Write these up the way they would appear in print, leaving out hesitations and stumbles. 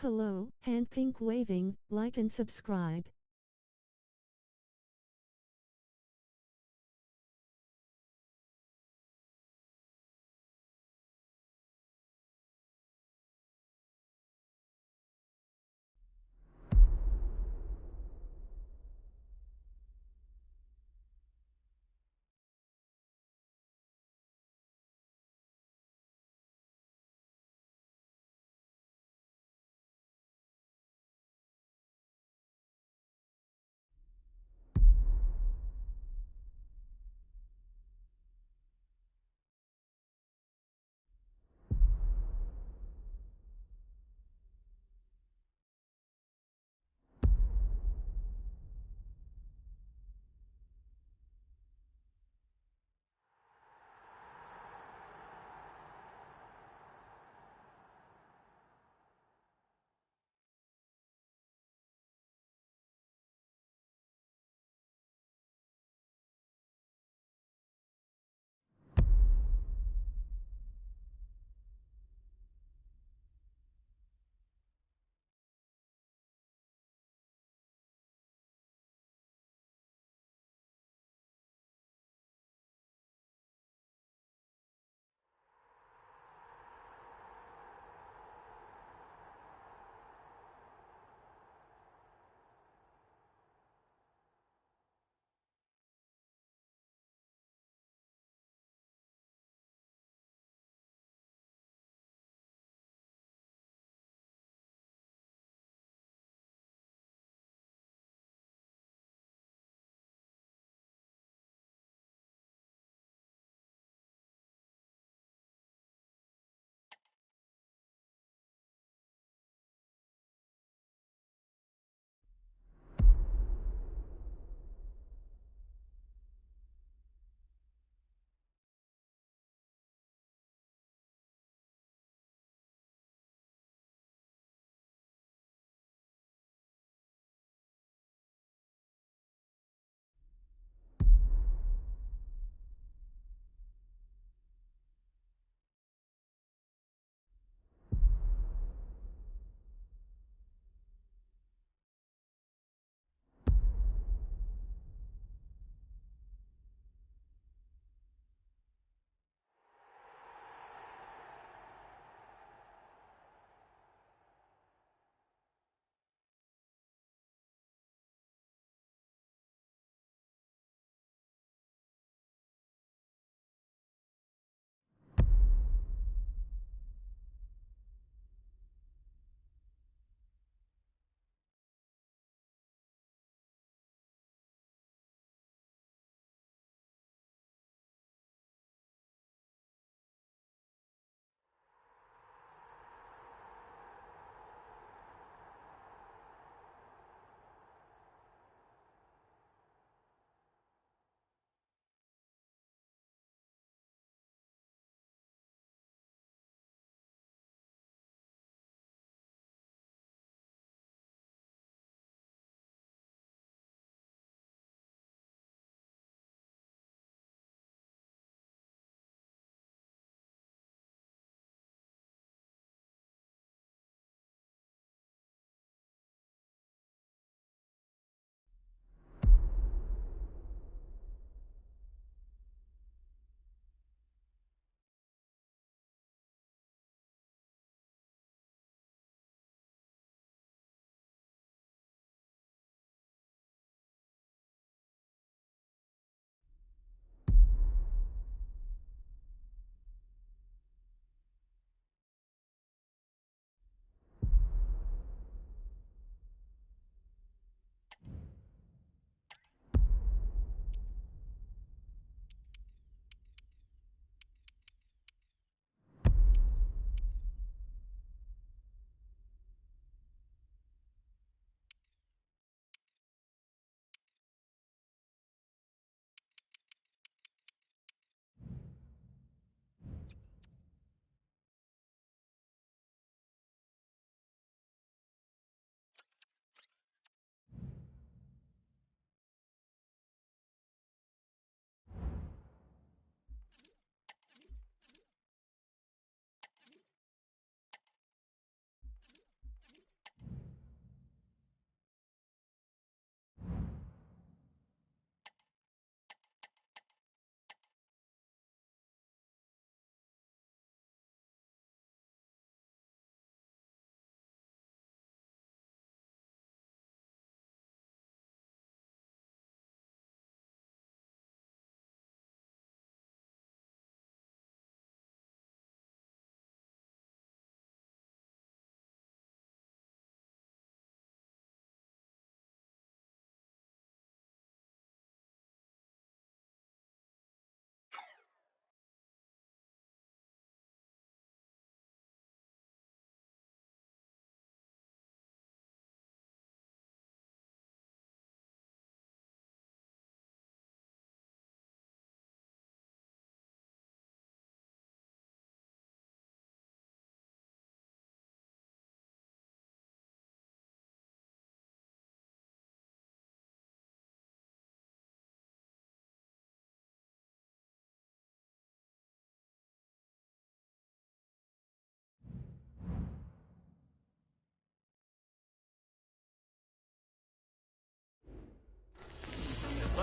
Hello, hand pink waving, like and subscribe.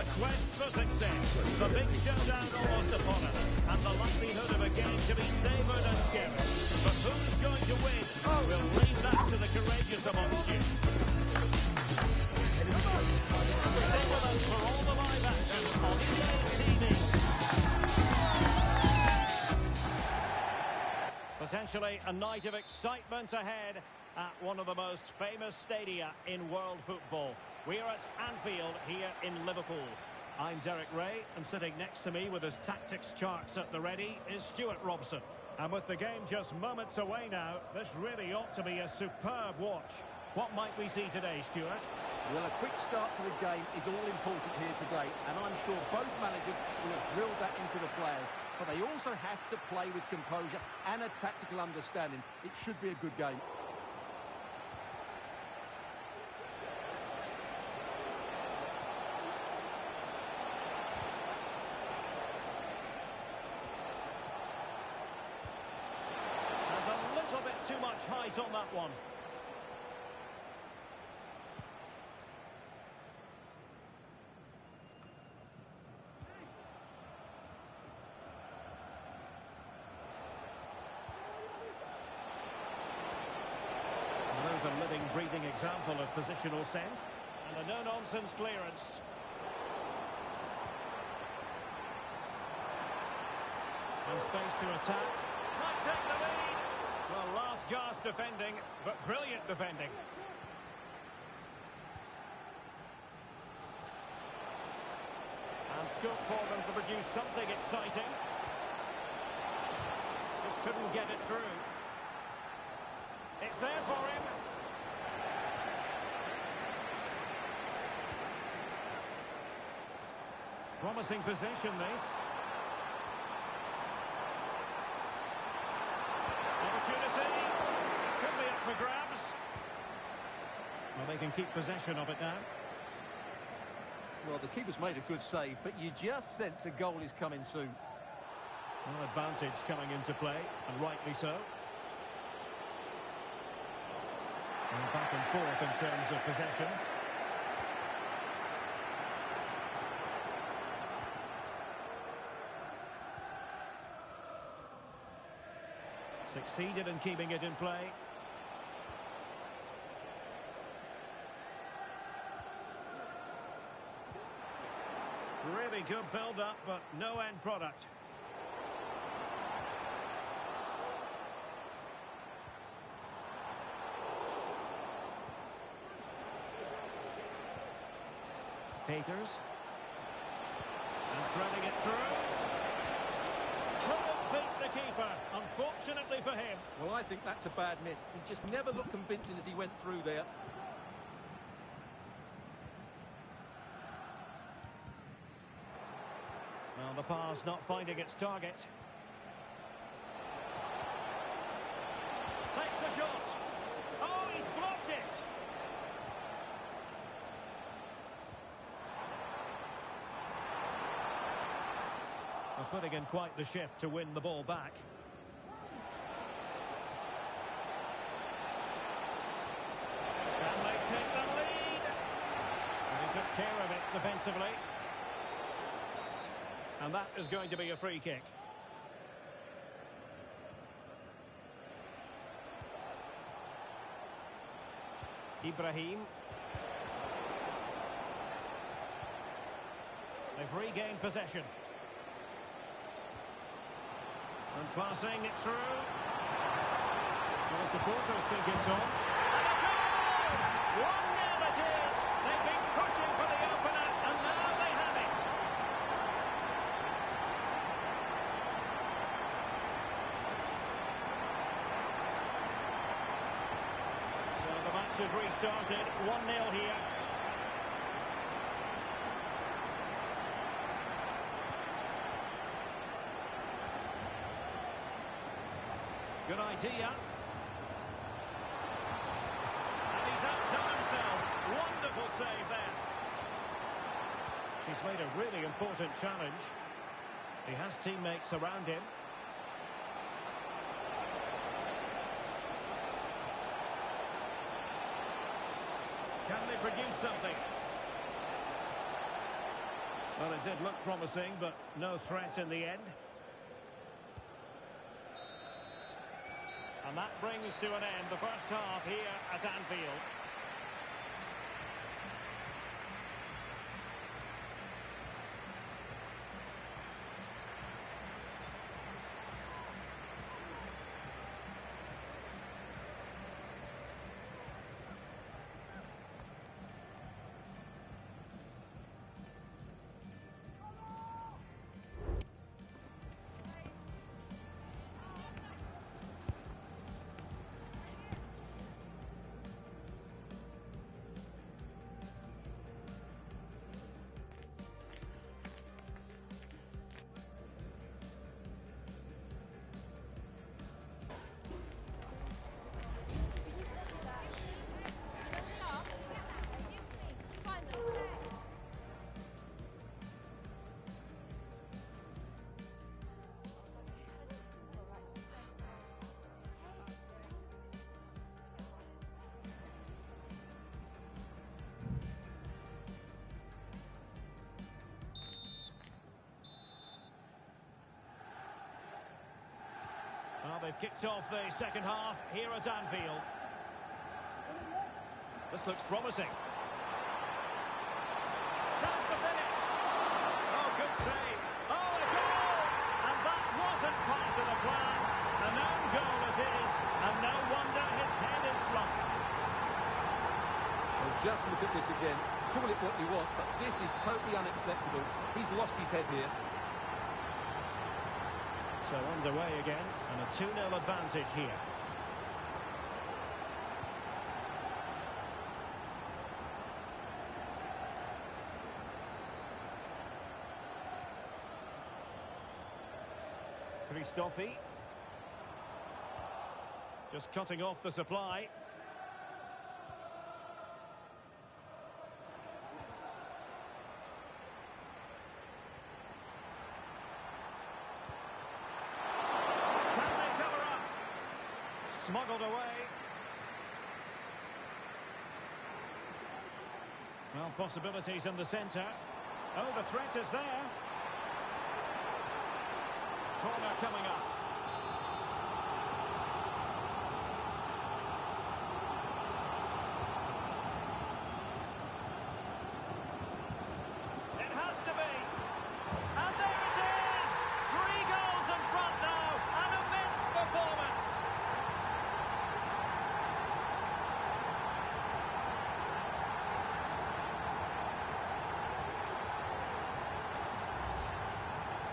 The quest for success, the big showdown almost upon us, and the likelihood of a game to be savoured and cherished. But who's going to win? We'll leave that to the courageous amongst you. Stay with us for all the live action on EA TV. Potentially a night of excitement ahead at one of the most famous stadia in world football. We are at Anfield here in Liverpool. I'm Derek Ray, and sitting next to me with his tactics charts at the ready is Stuart Robson. And with the game just moments away now, this really ought to be a superb watch. What might we see today, Stuart? Well, a quick start to the game is all important here today, and I'm sure both managers will have drilled that into the players. But they also have to play with composure and a tactical understanding. It should be a good game. There's a little bit too much height on that one. There's a living, breathing example of positional sense and a no-nonsense clearance. And space to attack. Might take the lead. Well, last gasp defending, but brilliant defending. And scope for them to produce something exciting. Just couldn't get it through. It's there for him. Promising possession, this. Opportunity. Could be up for grabs. Well, they can keep possession of it now. Well, the keeper's made a good save, but you just sense a goal is coming soon. Well, advantage coming into play, and rightly so. And back and forth in terms of possession. Succeeded in keeping it in play. Really good build-up, but no end product. Peters. And threading it through. Couldn't beat the keeper, unfortunately for him. Well, I think that's a bad miss. He just never looked convincing as he went through there. Well, the pass not finding its target. Takes the shot. Oh, he's blocked it. Putting in quite the shift to win the ball back. Can they take the lead? And he took care of it defensively. And that is going to be a free kick. Ibrahim. They've regained possession. And passing it through. Well, the supporters think it's on. And a goal! 1-0 it is. They've been pushing for the opener, and now they have it. So the match has restarted. 1-0 here. Good idea. And he's outdone himself. Wonderful save there. He's made a really important challenge. He has teammates around him. Can they produce something? Well, it did look promising, but no threat in the end. And that brings to an end the first half here at Anfield. Well, they've kicked off the second half here at Anfield. This looks promising. Chance to finish. Oh, good save. Oh, a goal! And that wasn't part of the plan. An own goal it is, and no wonder his head is slumped. Well, just look at this again. Call it what you want, but this is totally unacceptable. He's lost his head here. So underway again, and a 2-0 advantage here. Christophe. Just cutting off the supply. Smuggled away. Well, possibilities in the centre. Oh, the threat is there. Corner coming up. It has to be. And there it is! 3 goals in front now. An immense performance.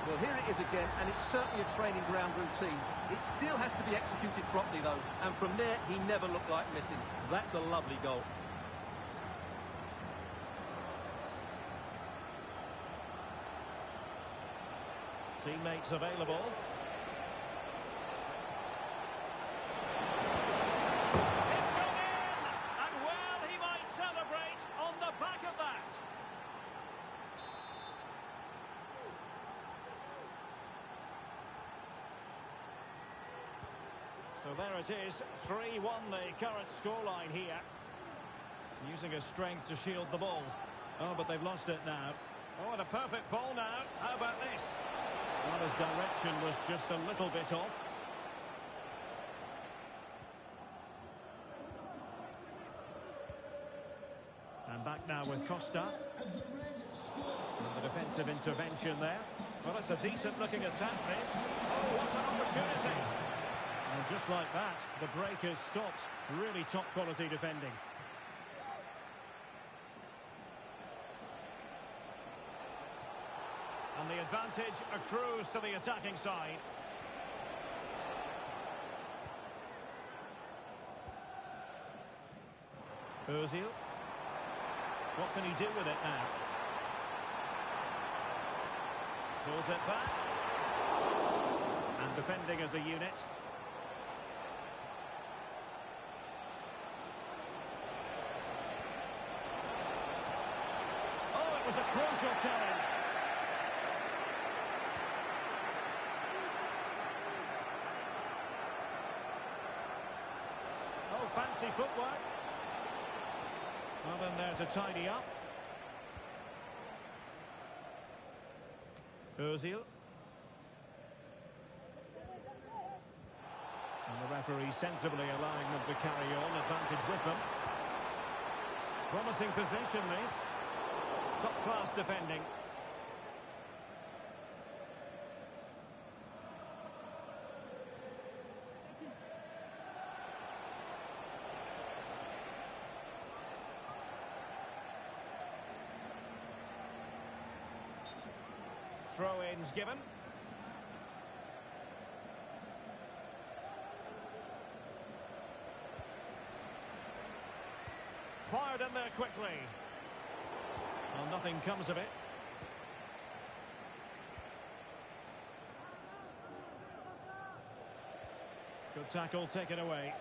Well, here it is again, and it's certainly a training ground routine. It still has to be executed properly, though, and from there, he never looked like missing. That's a lovely goal. Teammates available. It's gone in! And well, he might celebrate on the back of that. So there it is, 3-1 the current scoreline here. Using his strength to shield the ball. Oh, but they've lost it now. Oh, and a perfect ball now. How about this? Well, his direction was just a little bit off. And back now with Costa. And the defensive intervention there. Well, it's a decent-looking attack, this. Oh, what an opportunity! And just like that, the break is stopped. Really top-quality defending. And the advantage accrues to the attacking side. Ozil. What can he do with it now? Pulls it back. And defending as a unit. Oh, it was a crucial challenge. Oh, fancy footwork. Well, in there to tidy up. Ozil. And the referee sensibly allowing them to carry on, advantage with them. Promising possession, this. Top-class defending. Throw-ins given. Fired in there quickly. Well, nothing comes of it. Good tackle taken away.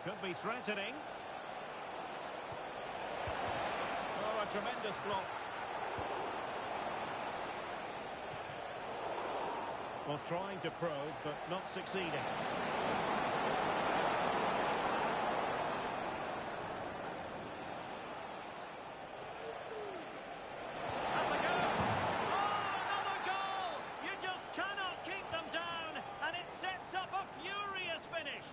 Could be threatening. Oh, a tremendous block. Well, trying to probe, but not succeeding. Has a go! Oh, another goal! You just cannot keep them down, and it sets up a furious finish.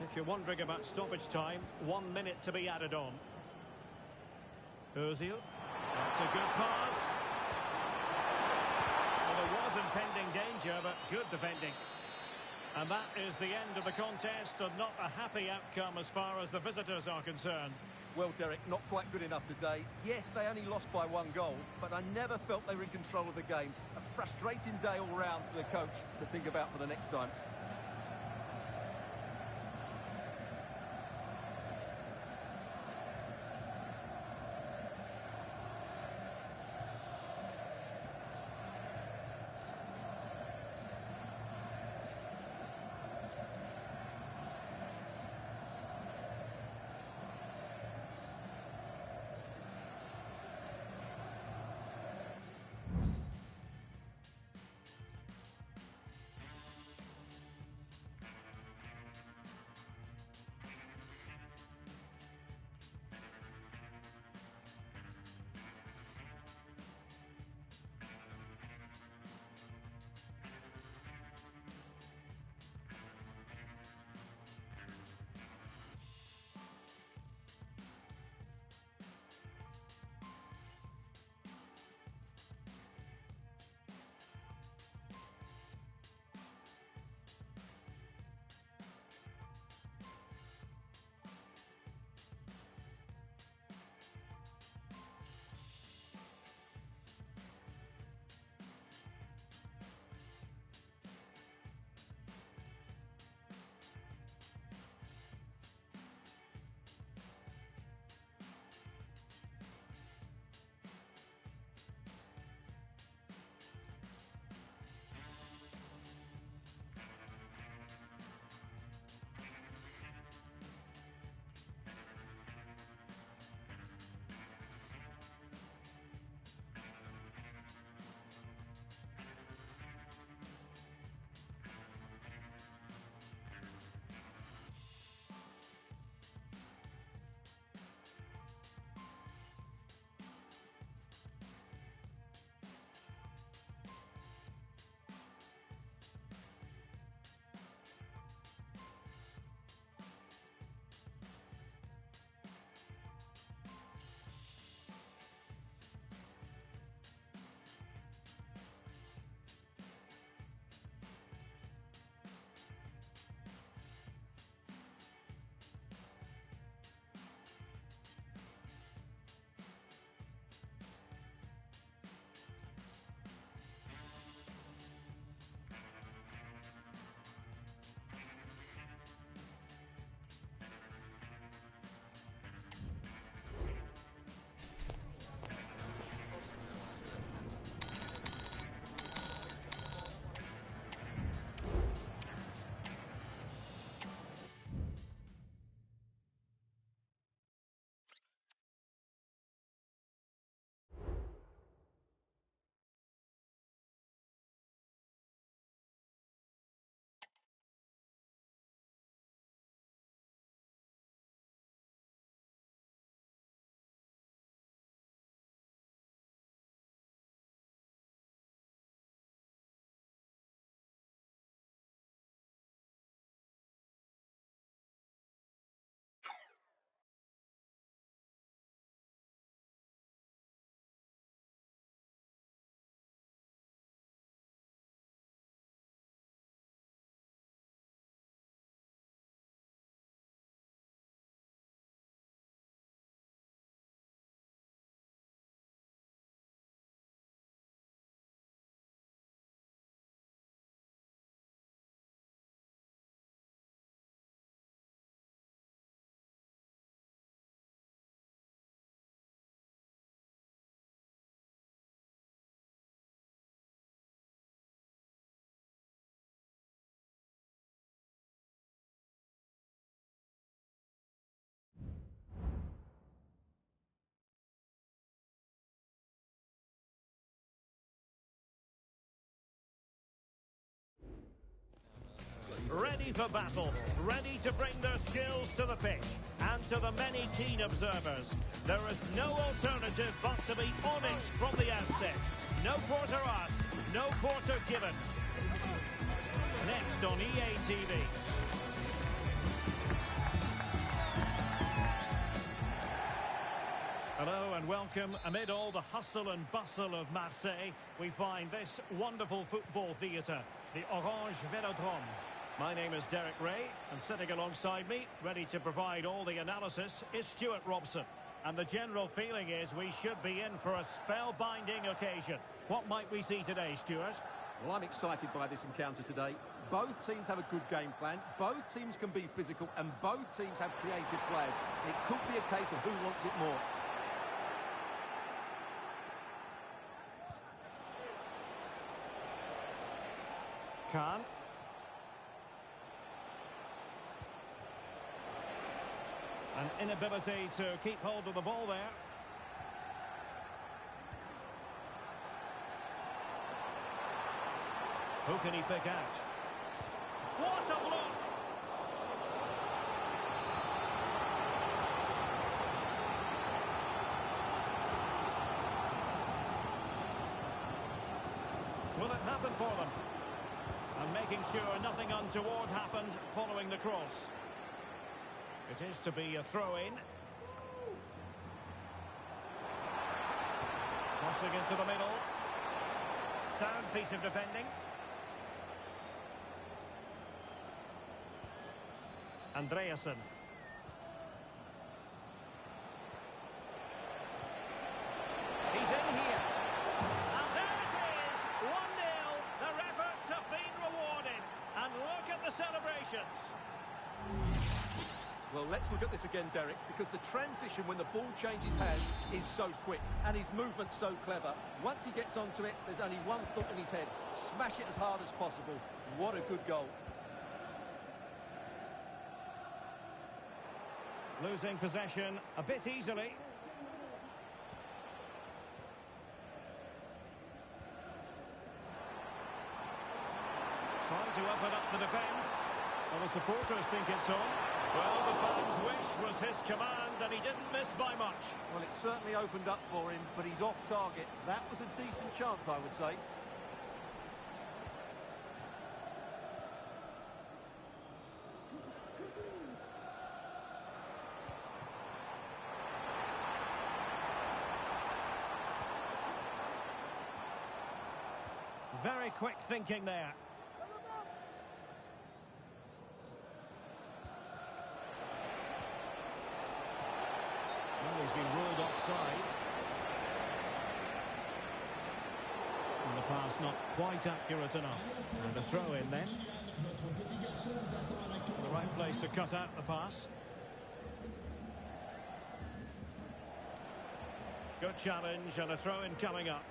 If you're wondering about stoppage time, 1 minute to be added on. Ozil. That's a good pass. There was impending danger, but good defending. And that is the end of the contest, and not a happy outcome as far as the visitors are concerned. Well, Derek, not quite good enough today. Yes, they only lost by 1 goal, but I never felt they were in control of the game. A frustrating day all round for the coach to think about for the next time. ready for battle, ready to bring their skills to the pitch. And to the many keen observers, there is no alternative but to be honest from the outset. No quarter asked, no quarter given. Next on EA TV. Hello and welcome. Amid all the hustle and bustle of Marseille, we find this wonderful football theatre, the Orange Velodrome. My name is Derek Ray, and sitting alongside me, ready to provide all the analysis, is Stuart Robson. And the general feeling is we should be in for a spellbinding occasion. What might we see today, Stuart? Well, I'm excited by this encounter today. Both teams have a good game plan, both teams can be physical, and both teams have creative players. It could be a case of who wants it more. Khan. An inability to keep hold of the ball there. Who can he pick out? What a block! Will it happen for them? And making sure nothing untoward happened following the cross. It is to be a throw-in. Crossing into the middle. Sound piece of defending. Andreasen. He's in here. And there it is. 1-0. Their efforts have been rewarded. And look at the celebrations. Well, let's look at this again, Derek, because the transition when the ball changes hands is so quick, and his movement's so clever. Once he gets onto it, there's only one thought in his head: smash it as hard as possible. What a good goal. Losing possession a bit easily. Trying to open up the defence. Well, the supporters think it's on. Well, the fans' wish was his command, and he didn't miss by much. Well, it certainly opened up for him, but he's off target. That was a decent chance, I would say. Very quick thinking there. Well, he's been ruled offside. And the pass not quite accurate enough. And a throw in then. The right place to cut out the pass. Good challenge and a throw in coming up.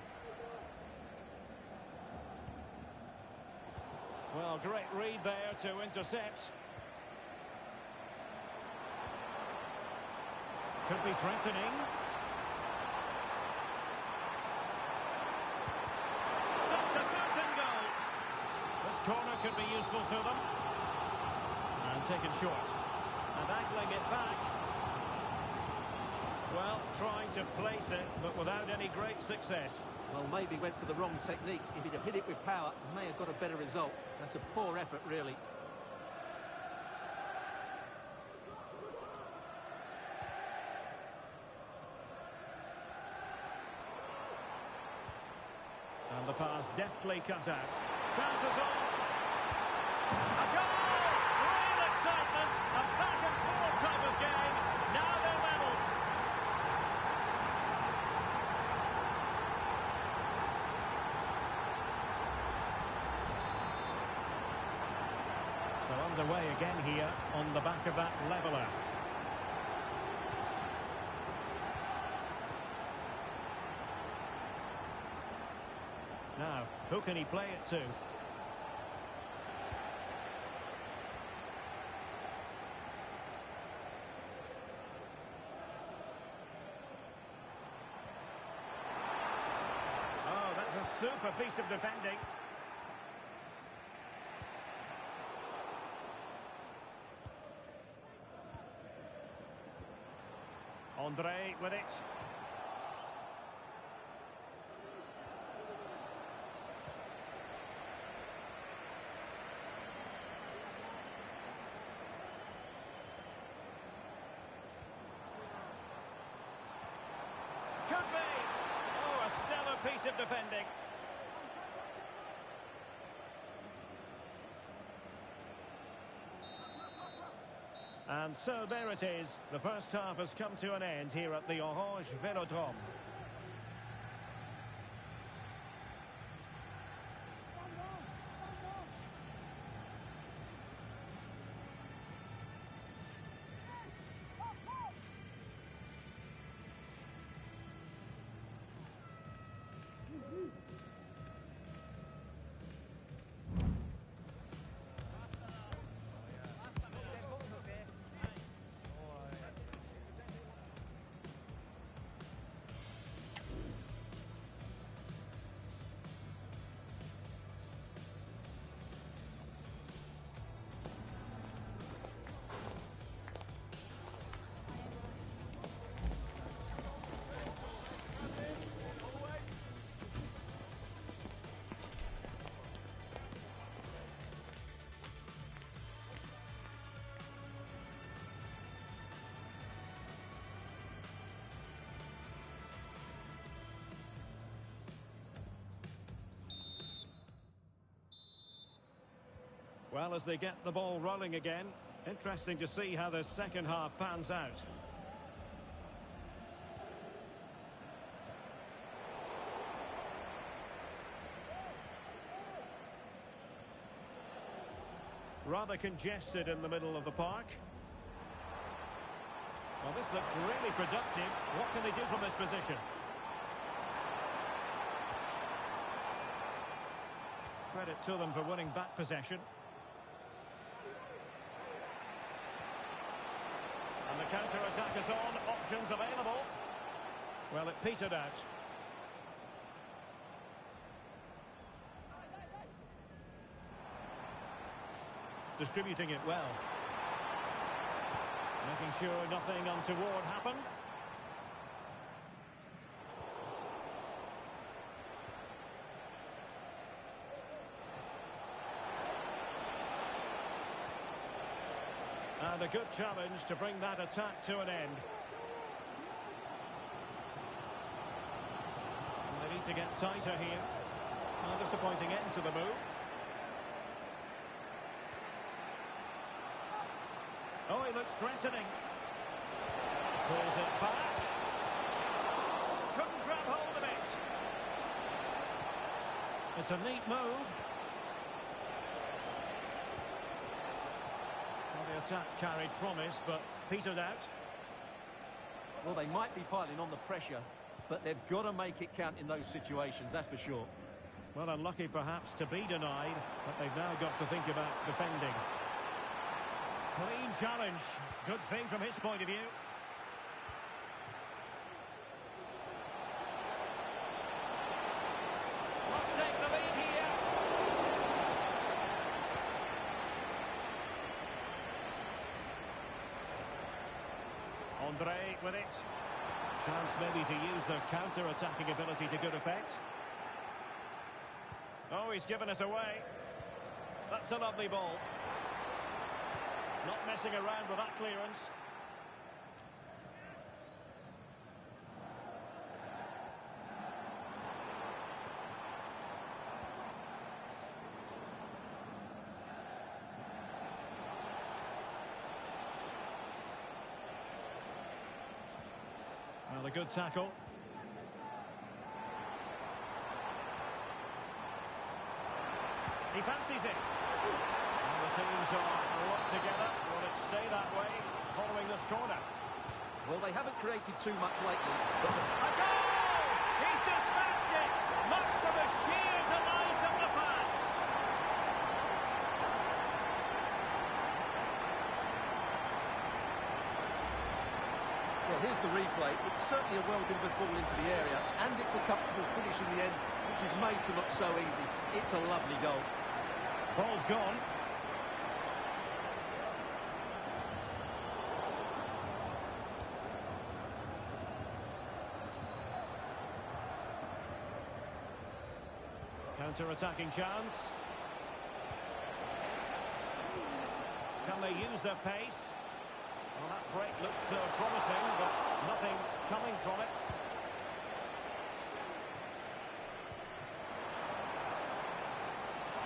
Well, great read there to intercept. Could be threatening. Stopped a certain goal. This corner could be useful to them. And taken short. And angling it back. Well, trying to place it, but without any great success. Well, maybe went for the wrong technique. If he'd have hit it with power, may have got a better result. That's a poor effort, really. And the pass deftly cut out. Chances on. A goal! Real excitement. A back-and-forth type of game. Now they're level. So underway again here on the back of that leveller. Now, who can he play it to? Oh, that's a super piece of defending. Andre with it. Could be. Oh, a stellar piece of defending. And so there it is. The first half has come to an end here at the Orange Velodrome. Well, as they get the ball rolling again, interesting to see how the second half pans out. Rather congested in the middle of the park. Well, this looks really productive. What can they do from this position? Credit to them for winning back possession. And the counter-attack is on. Options available. Well, it petered out. Distributing it well. Making sure nothing untoward happened. And a good challenge to bring that attack to an end. And they need to get tighter here. A disappointing end to the move. Oh, he looks threatening. Pulls it back. Couldn't grab hold of it. It's a neat move. The attack carried promise, but petered out. Well, they might be piling on the pressure, but they've got to make it count in those situations, that's for sure. Well, unlucky perhaps to be denied, but they've now got to think about defending. Clean challenge. Good thing from his point of view. Must take the lead here. Andre with it. Chance maybe to use their counter-attacking ability to good effect. Oh, he's given us away. That's a lovely ball. Not messing around with that clearance. Well, a good tackle. He fancies it. And the teams are locked together. Will it stay that way following this corner? Well, they haven't created too much lately, but... A goal! He's dispatched it! Much to the sheer delight of the fans! Well, here's the replay. It's certainly a well-delivered ball into the area, and it's a comfortable finish in the end, which is made to look so easy. It's a lovely goal. Ball's gone. counter-attacking chance. Can they use their pace? Well, that break looks promising, but nothing coming from it.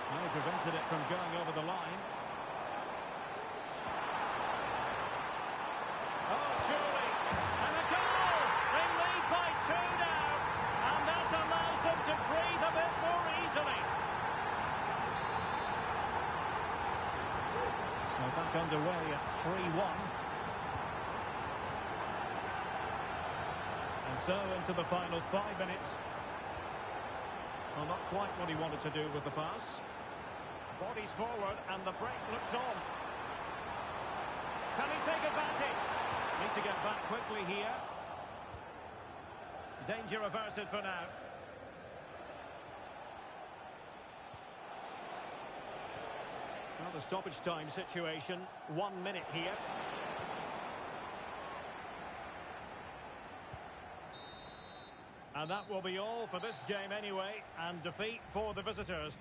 Well, he prevented it from going over the line. Oh, surely. And a goal! They lead by 2 now. And that allows them to breathe a bit more easily. So back underway at 3-1. And so into the final 5 minutes. Well, not quite what he wanted to do with the pass. Bodies forward and the break looks on. Can he take advantage? Need to get back quickly here. Danger averted for now. Well, the stoppage time situation, 1 minute here. And that will be all for this game anyway, and defeat for the visitors.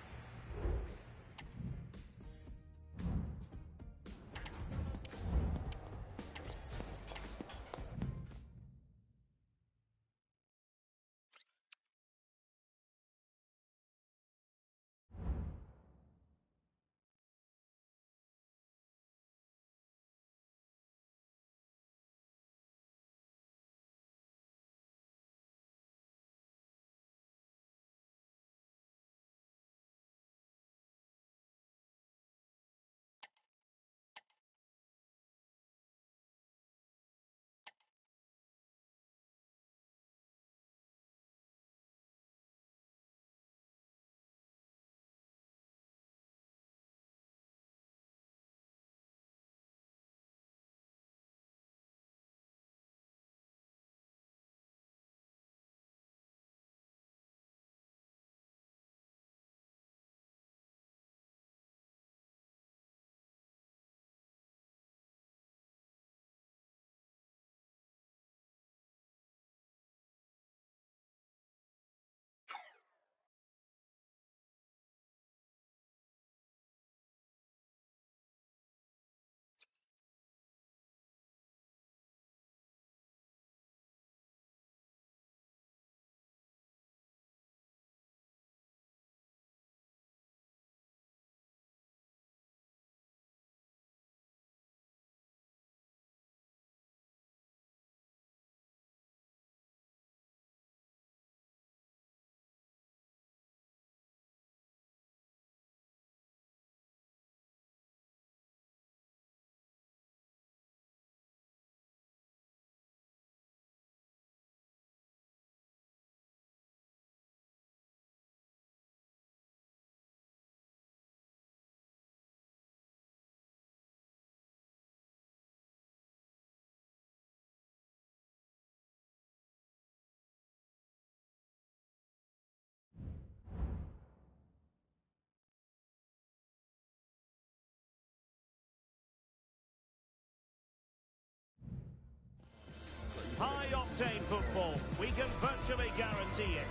High-octane football, we can virtually guarantee it.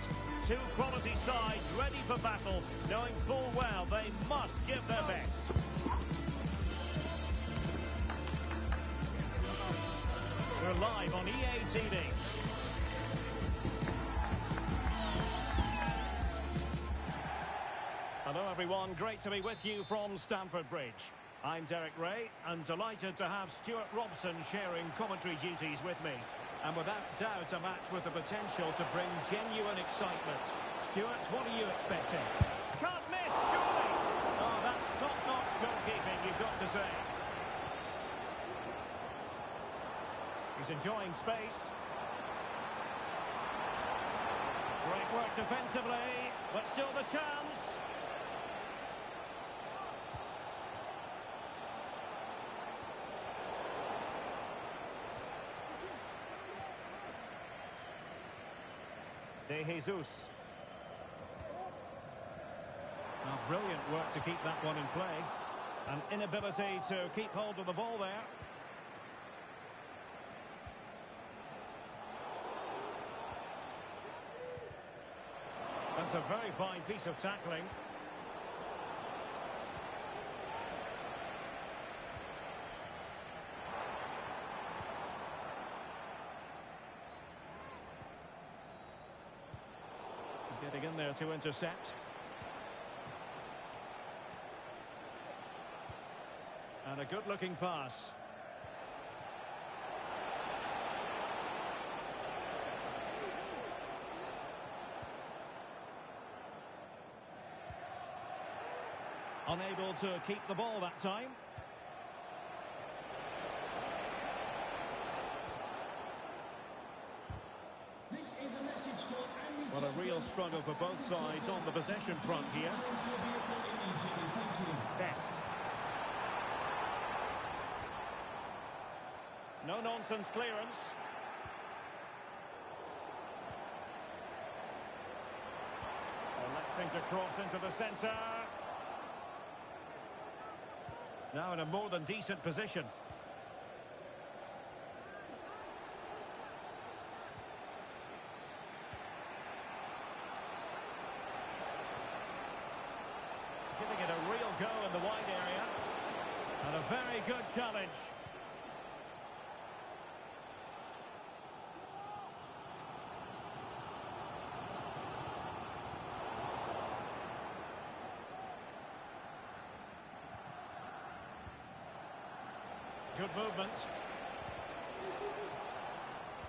Two quality sides ready for battle, knowing full well they must give their best. We're live on EA TV. Hello everyone, great to be with you from Stamford Bridge. I'm Derek Ray, and delighted to have Stuart Robson sharing commentary duties with me. And without doubt, a match with the potential to bring genuine excitement. Stuart, what are you expecting? Can't miss, surely! Oh, that's top-notch goalkeeping, you've got to say. He's enjoying space. Great work defensively, but still the chance. De Jesus. Now, brilliant work to keep that one in play. An inability to keep hold of the ball there. A That's a very fine piece of tackling. Getting in there to intercept. And a good-looking pass. Unable to keep the ball that time. Well, a real struggle for both sides on the possession front here. Best. No-nonsense clearance. Electing to cross into the centre. Now in a more than decent position. Giving it a real go in the wide area. And a very good challenge. Good movement.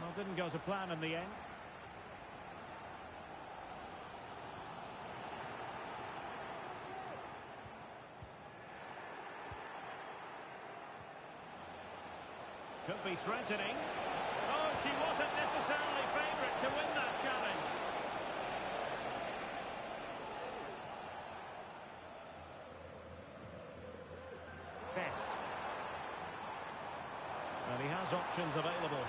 Well, didn't go to plan in the end. Could be threatening. Oh, she wasn't necessarily favourite to win that challenge. Best. And he has options available.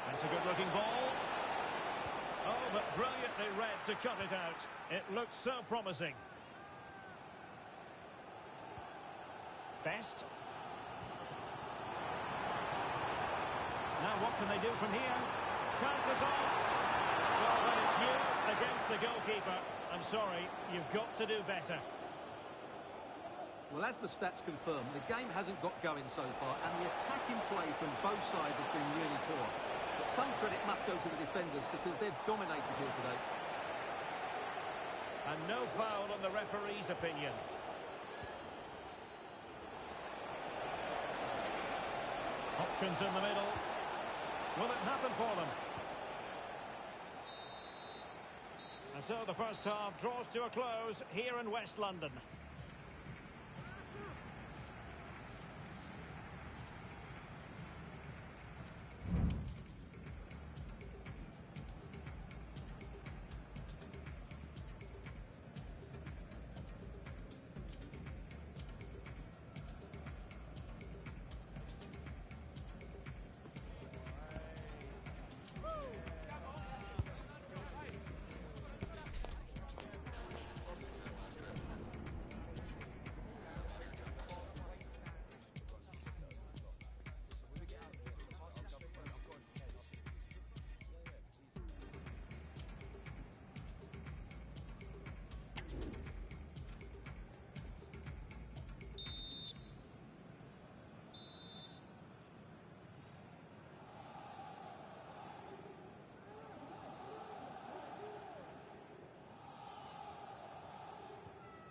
That's a good-looking ball. Oh, but brilliantly read to cut it out. It looks so promising. Best. Now what can they do from here? Chances on. Well, when it's you against the goalkeeper, I'm sorry, you've got to do better. Well, as the stats confirm, the game hasn't got going so far, and the attacking play from both sides has been really poor. But some credit must go to the defenders because they've dominated here today. And no foul on the referee's opinion. Options in the middle. Will it happen for them? And so the first half draws to a close here in West London.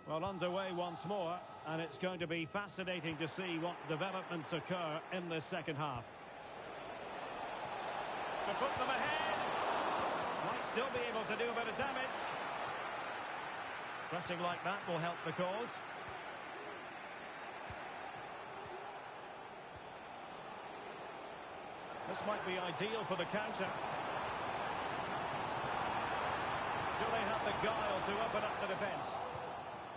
Well, underway once more, and it's going to be fascinating to see what developments occur in this second half. To put them ahead. Might still be able to do a bit of damage. Pressing like that will help the cause. This might be ideal for the counter. Do they have the guile to open up the defence?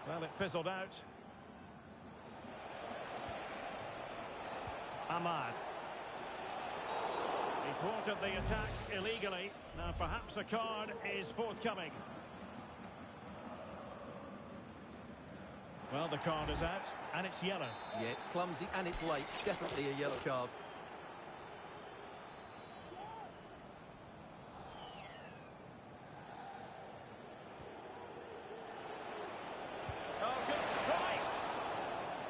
Well, it fizzled out. Ahmad. He thwarted the attack illegally. Now, perhaps a card is forthcoming. Well, the card is out, and it's yellow. Yeah, it's clumsy and it's late. Definitely a yellow card. Oh, good strike!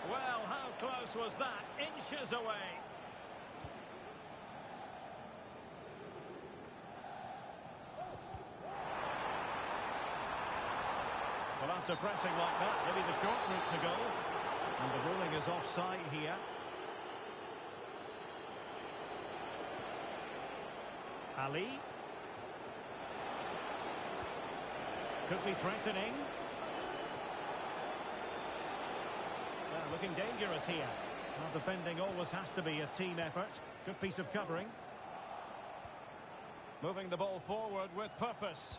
Well, how close was that? Inches away. Well, after pressing like that, maybe the short route to goal. And the ruling is offside here. Ali. Could be threatening. Well, looking dangerous here. Well, defending always has to be a team effort. Good piece of covering. Moving the ball forward with purpose.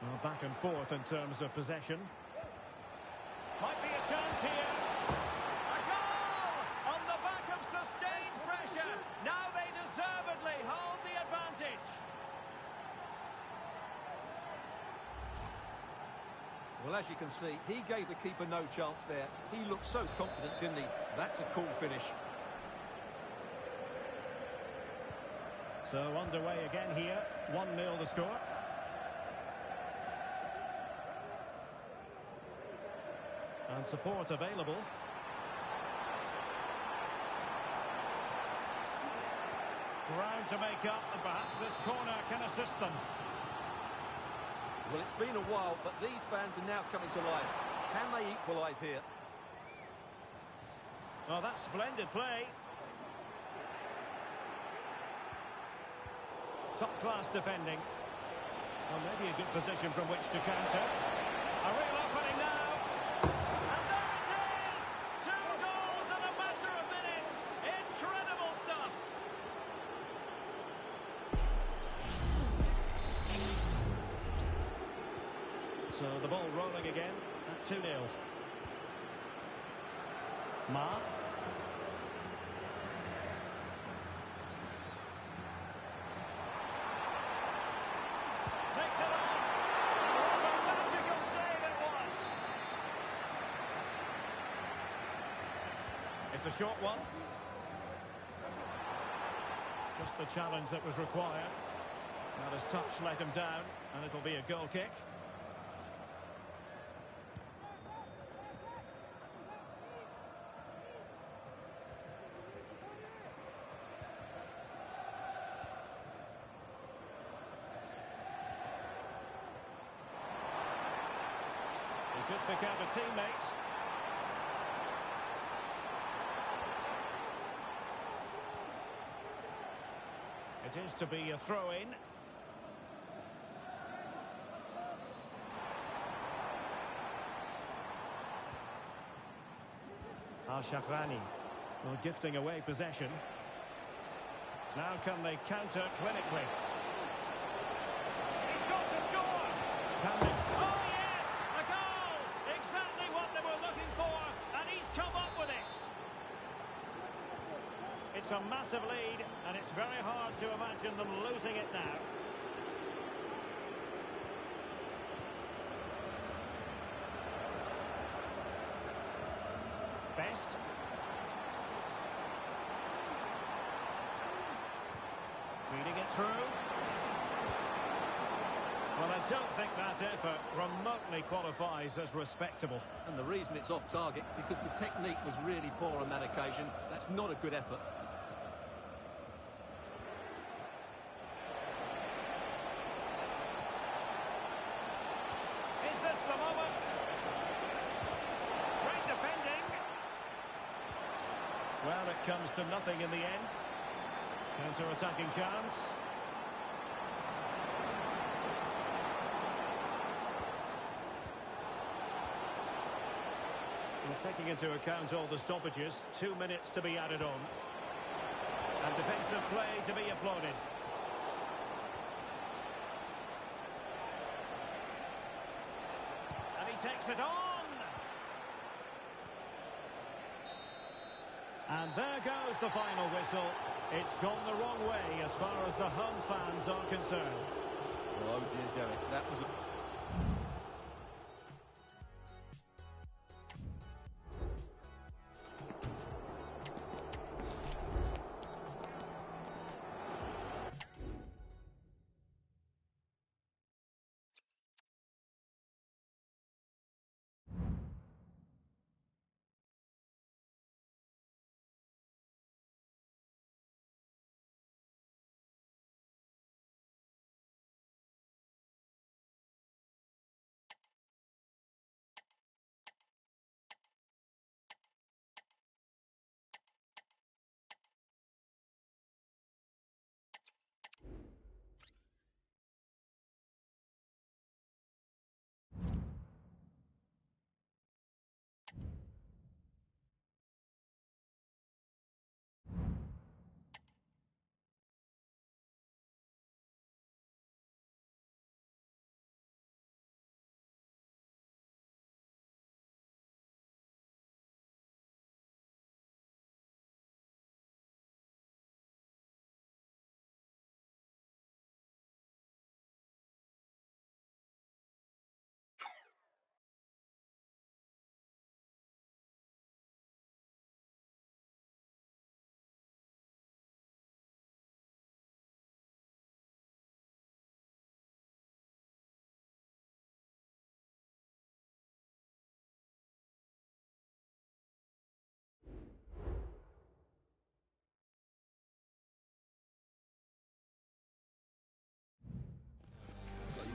Well, back and forth in terms of possession. Might be a chance here. A goal! On the back of sustained pressure. Now they deservedly hold the advantage. Well, as you can see, he gave the keeper no chance there. He looked so confident, didn't he? That's a cool finish. So underway again here. 1-0 the score. And support available. Ground to make up, and perhaps this corner can assist them. Well, it's been a while, but these fans are now coming to life. Can they equalise here? Well, that's splendid play. Top-class defending. Well, maybe a good position from which to counter. A real opening now. And there it is! 2 goals in a matter of minutes. Incredible stuff. So the ball rolling again at 2-0. Ma. Takes it on. What a magical save it was. It's a short one. Just the challenge that was required. Now his touch let him down, and it'll be a goal kick. He could pick out a teammate. It is to be a throw-in. Al-Shahrani, well, gifting away possession. Now can they counter clinically? He's got to score! Can they? Oh yes! A goal! Exactly what they were looking for, and he's come up with it. It's a massive lead, and it's very hard to imagine them losing it now. Best. Feeding it through. Well, I don't think that effort remotely qualifies as respectable. And the reason it's off target, because the technique was really poor on that occasion. That's not a good effort. Is this the moment? Great defending. Well, it comes to nothing in the end. Counter-attacking chance. And taking into account all the stoppages, 2 minutes to be added on. And defensive play to be applauded. And he takes it on. And there goes the final whistle. It's gone the wrong way as far as the home fans are concerned. Oh dear, Derek, that was a...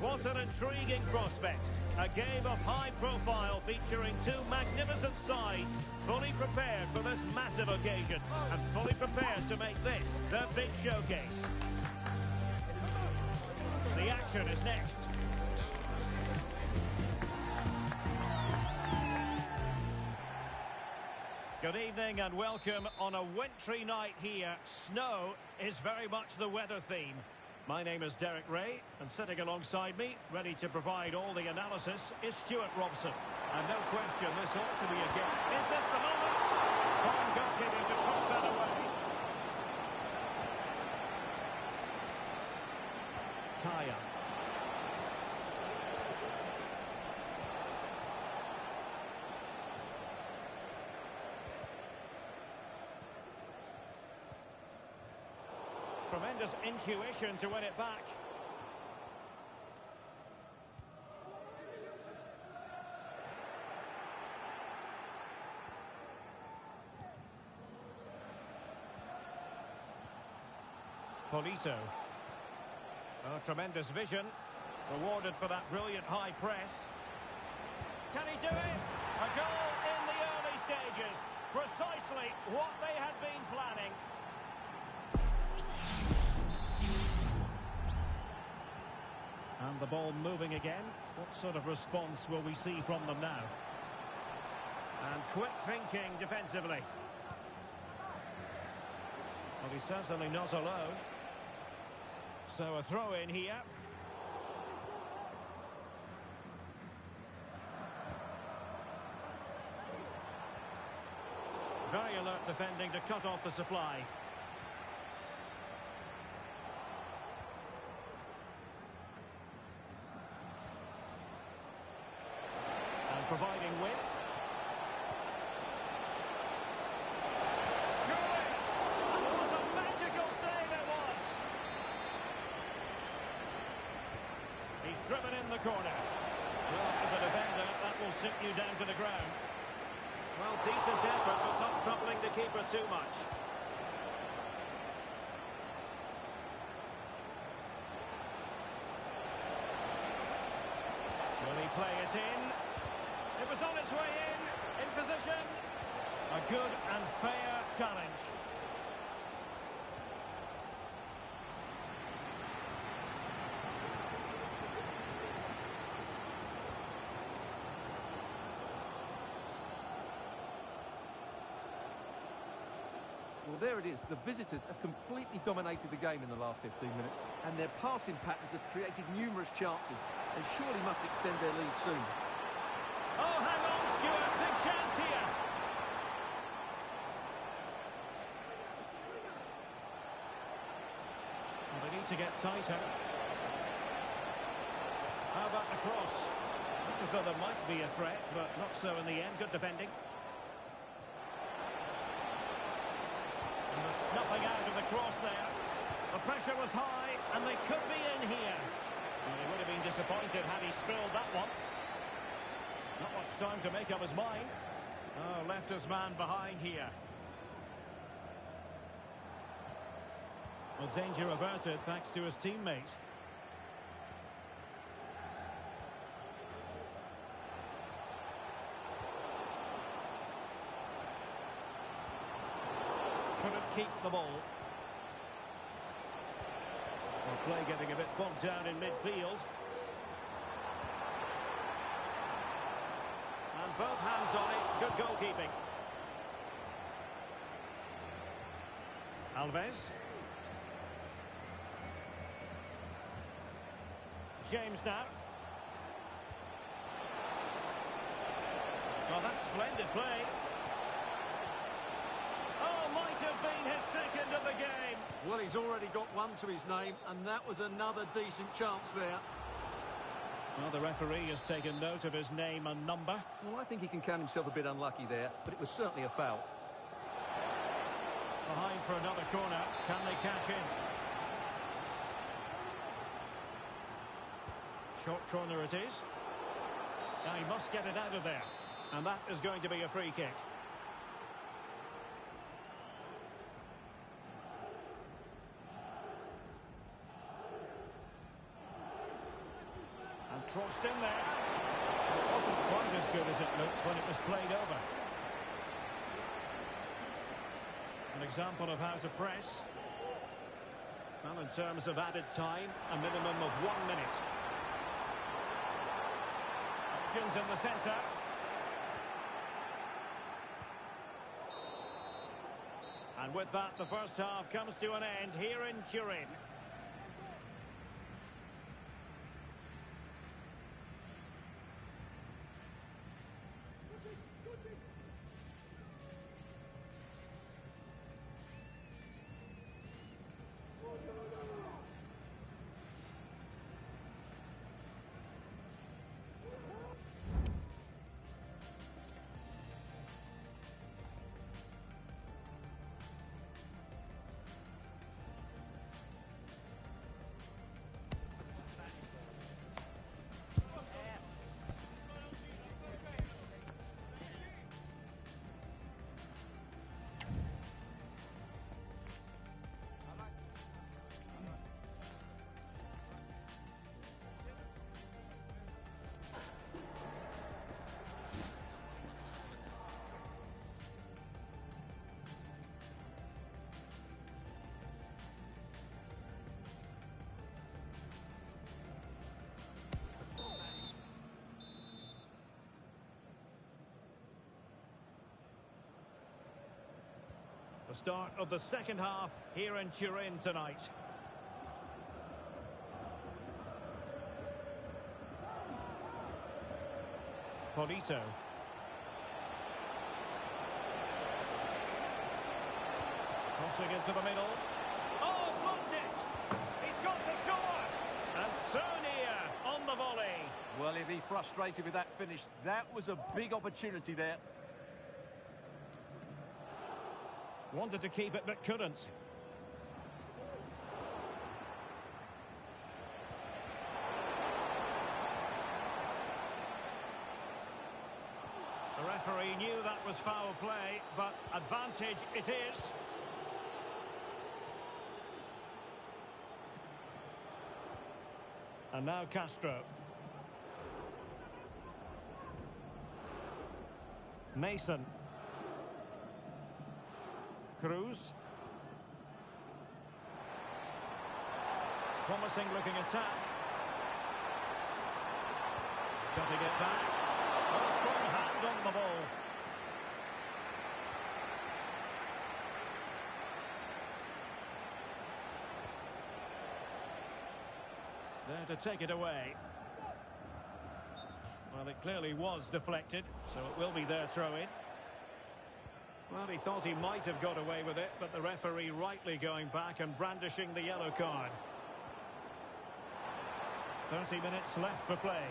What an intriguing prospect. A game of high profile featuring two magnificent sides, fully prepared for this massive occasion and fully prepared to make this their big showcase. The action is next. Good evening and welcome on a wintry night here. Snow is very much the weather theme. My name is Derek Ray, and sitting alongside me, ready to provide all the analysis, is Stuart Robson. And no question, this ought to be a game. Is this the moment? Fine goalkeeping to push that away. Kaya. Tremendous intuition to win it back. Polito. Oh, tremendous vision. Rewarded for that brilliant high press. Can he do it? A goal in the early stages. Precisely what they had been planning. And the ball moving again. What sort of response will we see from them now? And quick thinking defensively. Well, he's certainly not alone. So a throw in here. Very alert defending to cut off the supply. Providing width. Surely! It was a magical save, it was! He's driven in the corner. Well, as a defender, that will sit you down to the ground. Well, decent effort, but not troubling the keeper too much. Will he play it in? It was on its way in position. A good and fair challenge. Well, there it is. The visitors have completely dominated the game in the last 15 minutes, and their passing patterns have created numerous chances. They surely must extend their lead soon. Oh, hang on, Stuart. Big chance here. about to get tighter. How about the cross? Looked as though there might be a threat, but not so in the end. Good defending. And the snuffing out of the cross there. The pressure was high, and they could be in here. Well, he would have been disappointed had he spilled that one. Not much time to make up his mind. Oh, left his man behind here. Well, danger averted thanks to his teammate. Couldn't keep the ball. Well, play getting a bit bogged down in midfield. And both hands on it. Good goalkeeping. Alves. James now. Well, that's splendid play. Oh, might have been his second of the game. Well, he's already got one to his name, and that was another decent chance there. Well, the referee has taken note of his name and number. Well, I think he can count himself a bit unlucky there, but it was certainly a foul. Behind for another corner. Can they cash in? Short corner it is. Now he must get it out of there. And that is going to be a free kick. And crossed in there. It wasn't quite as good as it looked when it was played over. An example of how to press. Well, in terms of added time, a minimum of 1 minute. Options in the centre. And with that, the first half comes to an end here in Turin. The start of the second half here in Turin tonight. Polito. Crossing into the middle. Oh, blocked it! He's got to score! And so near on the volley. Well, he'll be frustrated with that finish. That was a big opportunity there. Wanted to keep it, but couldn't. The referee knew that was foul play, but advantage it is. And now Castro. Mason. Cruz. Promising looking attack. Cutting it back. Oh, strong hand on the ball. There to take it away. Well, it clearly was deflected, so it will be their throw-in. Well, he thought he might have got away with it, but the referee rightly going back and brandishing the yellow card. 30 minutes left for play.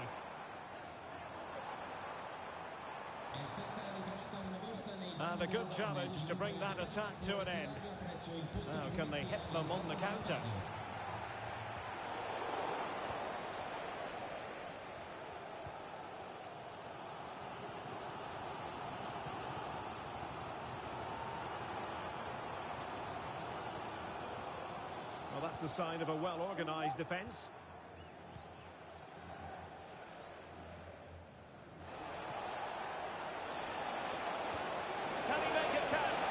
And a good challenge to bring that attack to an end. Now, can they hit them on the counter? Well, that's the sign of a well-organised defence. Can he make it count?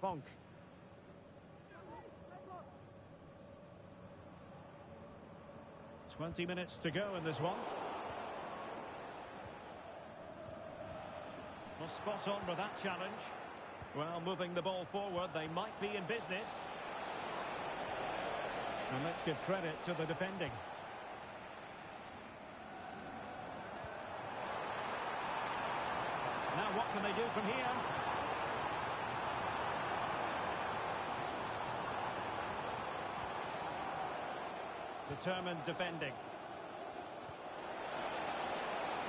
Bonk. "20 minutes to go in this one. Well, spot on with that challenge. Well, moving the ball forward, they might be in business. And let's give credit to the defending. Now what can they do from here? Determined defending.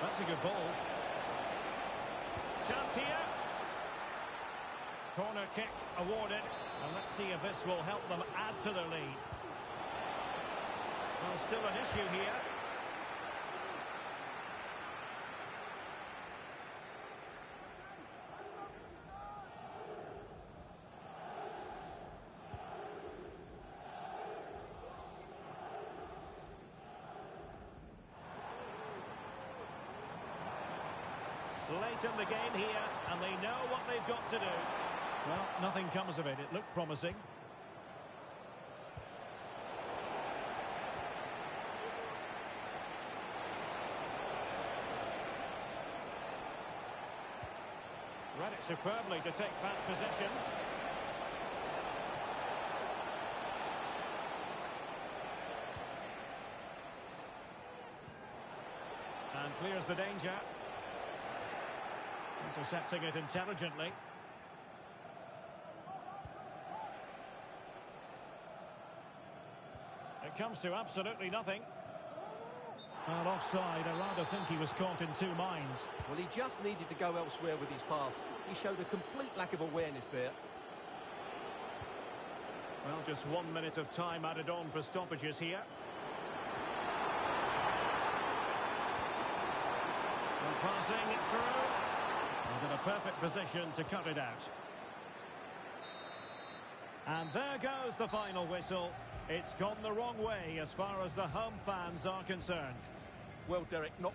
That's a good ball. Chance here. Corner kick awarded. And let's see if this will help them add to their lead. Well, still an issue here. Late in the game here, and they know what they've got to do. Well, nothing comes of it. It looked promising. Read it superbly to take back possession. And clears the danger. Intercepting it intelligently. It comes to absolutely nothing. And offside, I rather think he was caught in two minds. Well, he just needed to go elsewhere with his pass. He showed a complete lack of awareness there. Well, just 1 minute of time added on for stoppages here. And passing it through. And in a perfect position to cut it out. And there goes the final whistle. It's gone the wrong way as far as the home fans are concerned. Well, Derek, not...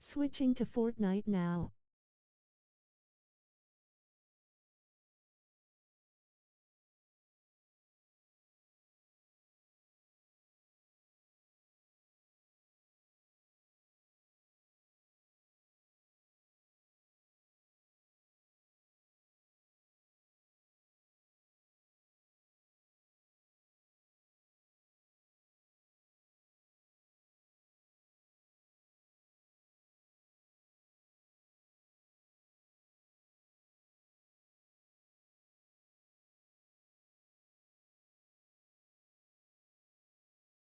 Switching to Fortnite now.